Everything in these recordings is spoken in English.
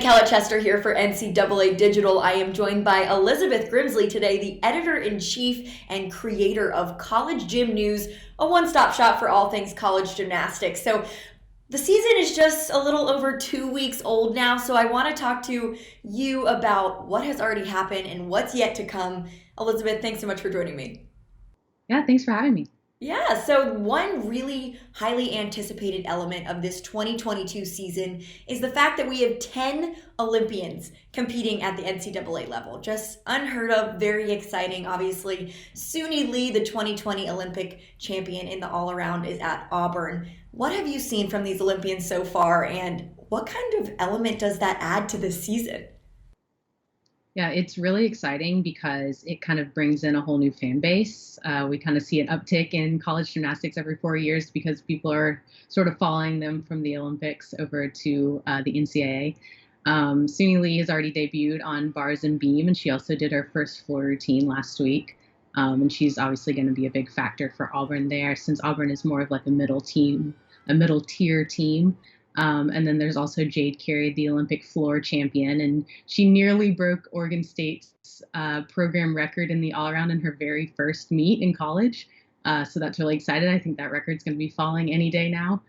Chester here for NCAA Digital. I am joined by Elizabeth Grimsley today, the editor-in-chief and creator of College Gym News, a one-stop shop for all things college gymnastics. So the season is just a little over 2 weeks old now, so I want to talk to you about what has already happened and what's yet to come. Elizabeth, thanks so much for joining me. Yeah, thanks for having me. Yeah, so one really highly anticipated element of this 2022 season is the fact that we have 10 Olympians competing at the NCAA level. Just unheard of, very exciting. Obviously, Suni Lee, the 2020 Olympic champion in the all-around, is at Auburn. What have you seen from these Olympians so far, and what kind of element does that add to this season? Yeah, it's really exciting because it kind of brings in a whole new fan base. We kind of see an uptick in college gymnastics every 4 years because people are sort of following them from the Olympics over to the NCAA. Suni Lee has already debuted on bars and beam, and she also did her first floor routine last week. And she's obviously going to be a big factor for Auburn there, since Auburn is more of like a middle tier team. And then there's also Jade Carrie, the Olympic floor champion, and she nearly broke Oregon State's program record in the all-around in her very first meet in college. So that's really exciting. I think that record's going to be falling any day now.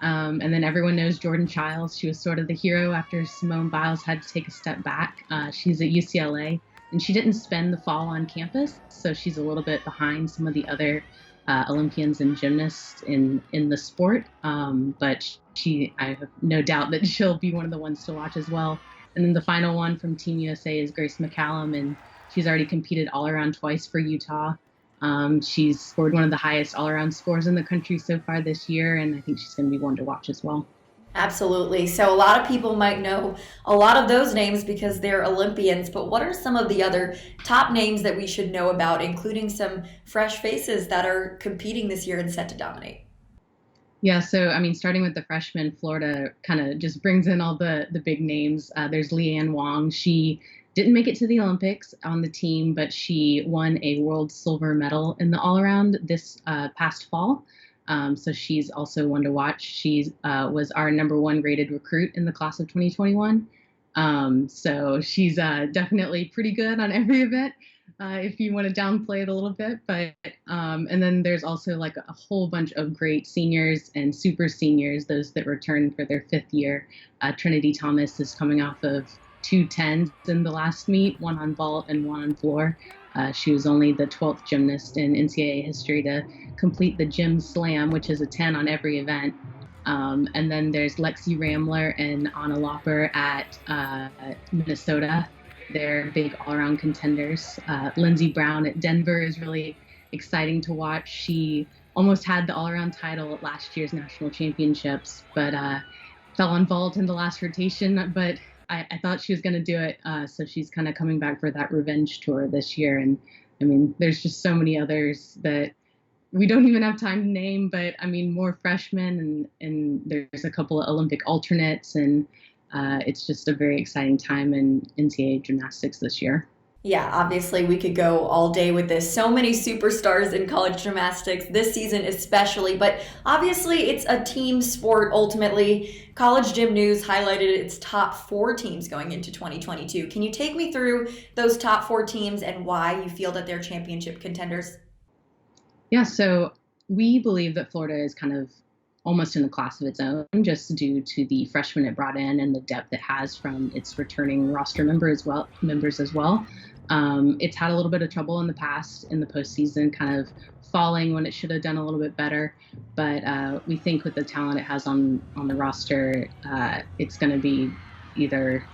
And then everyone knows Jordan Childs. She was sort of the hero after Simone Biles had to take a step back. She's at UCLA, and she didn't spend the fall on campus, so she's a little bit behind some of the other Olympians and gymnasts in the sport, but I have no doubt that she'll be one of the ones to watch as well. And then the final one from Team USA is Grace Mccallum, and she's already competed all around twice for Utah. She's scored one of the highest all around scores in the country so far this year, and I think she's going to be one to watch as well. Absolutely. So a lot of people might know a lot of those names because they're Olympians, but what are some of the other top names that we should know about, including some fresh faces that are competing this year and set to dominate? Yeah, so I mean, starting with the freshmen, Florida kind of just brings in all the big names. There's Leanne Wong. She didn't make it to the Olympics on the team, but she won a world silver medal in the all-around this past fall. So she's also one to watch. She was our number one rated recruit in the class of 2021. So she's definitely pretty good on every event, if you want to downplay it a little bit. But and then there's also like a whole bunch of great seniors and super seniors, those that returned for their fifth year. Trinity Thomas is coming off of 2 10s in the last meet, one on vault and one on floor. She was only the 12th gymnast in NCAA history to complete the gym slam, which is a 10 on every event. And then there's Lexi Ramler and Lauper at Minnesota. They're big all-around contenders. Lindsey Brown at Denver is really exciting to watch. She almost had the all-around title at last year's national championships, but fell on vault in the last rotation. But I thought she was going to do it, so she's kind of coming back for that revenge tour this year. And I mean, there's just so many others that we don't even have time to name, but I mean, more freshmen, and there's a couple of Olympic alternates, and it's just a very exciting time in NCAA gymnastics this year. Yeah, obviously we could go all day with this. So many superstars in college gymnastics this season especially, but obviously it's a team sport ultimately. College Gym News highlighted its top 4 teams going into 2022. Can you take me through those top 4 teams and why you feel that they're championship contenders? Yeah, so we believe that Florida is kind of almost in a class of its own, just due to the freshmen it brought in and the depth it has from its returning roster members as well. It's had a little bit of trouble in the past in the postseason, kind of falling when it should have done a little bit better. But we think with the talent it has on the roster, it's going to be either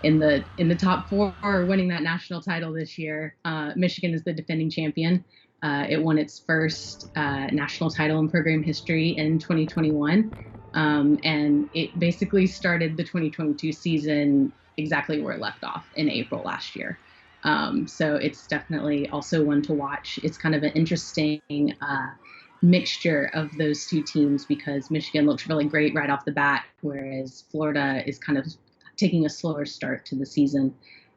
in the top 4 or winning that national title this year. Michigan is the defending champion. It won its first national title in program history in 2021. And it basically started the 2022 season exactly where it left off in April last year. So it's definitely also one to watch. It's kind of an interesting mixture of those 2 teams because Michigan looks really great right off the bat, whereas Florida is kind of taking a slower start to the season.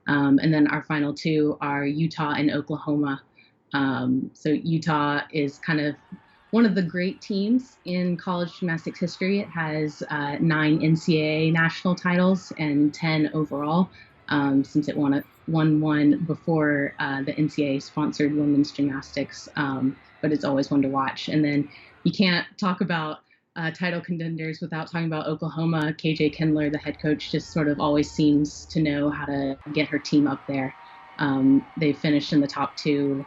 And then our final 2 are Utah and Oklahoma. So Utah is kind of one of the great teams in college gymnastics history. It has 9 NCAA national titles and 10 overall, since it won one before the NCAA sponsored women's gymnastics. But it's always one to watch. And then you can't talk about title contenders without talking about Oklahoma. KJ Kindler, the head coach, just sort of always seems to know how to get her team up there. They finished in the top 2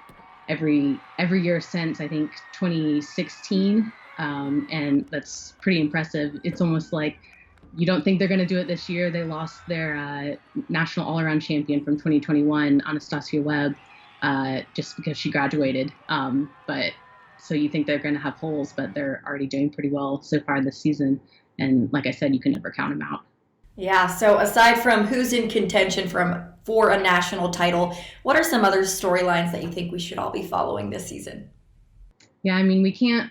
every year since, I think, 2016, and that's pretty impressive. It's almost like you don't think they're going to do it this year. They lost their national all-around champion from 2021, Anastasia Webb, just because she graduated. But so you think they're going to have holes, but they're already doing pretty well so far this season. And like I said, you can never count them out. Yeah, so aside from who's in contention for a national title, what are some other storylines that you think we should all be following this season? Yeah, I mean, we can't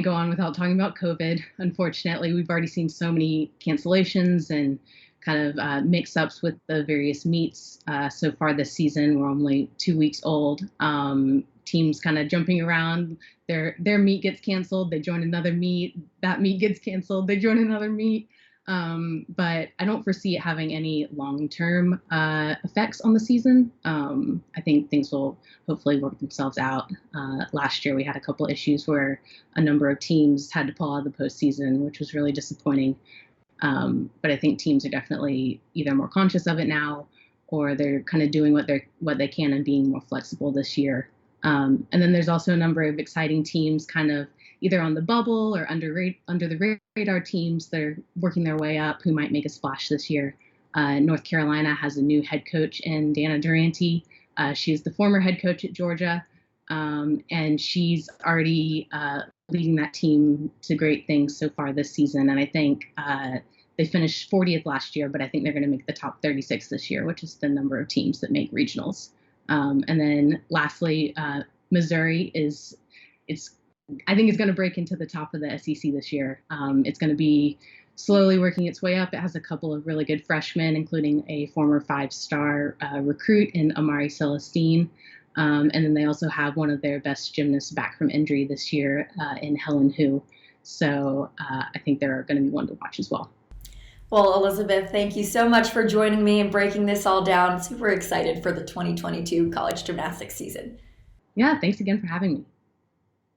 go on without talking about COVID. Unfortunately, we've already seen so many cancellations and kind of mix-ups with the various meets so far this season. We're only 2 weeks old. Teams kind of jumping around. Their meet gets canceled. They join another meet. That meet gets canceled. They join another meet. But I don't foresee it having any long-term effects on the season. I think things will hopefully work themselves out. Last year we had a couple issues where a number of teams had to pull out of the postseason, which was really disappointing. But I think teams are definitely either more conscious of it now, or they're kind of doing what they can and being more flexible this year. And then there's also a number of exciting teams kind of either on the bubble or under the radar teams that are working their way up who might make a splash this year. North Carolina has a new head coach in Dana Durante. She's the former head coach at Georgia, and she's already leading that team to great things so far this season. And I think they finished 40th last year, but I think they're going to make the top 36 this year, which is the number of teams that make regionals. And then lastly, Missouri I think it's going to break into the top of the SEC this year. It's going to be slowly working its way up. It has a couple of really good freshmen, including a former 5-star recruit in Amari Celestine. And then they also have one of their best gymnasts back from injury this year in Helen Hu. So I think they're going to be one to watch as well. Well, Elizabeth, thank you so much for joining me and breaking this all down. Super excited for the 2022 college gymnastics season. Yeah, thanks again for having me.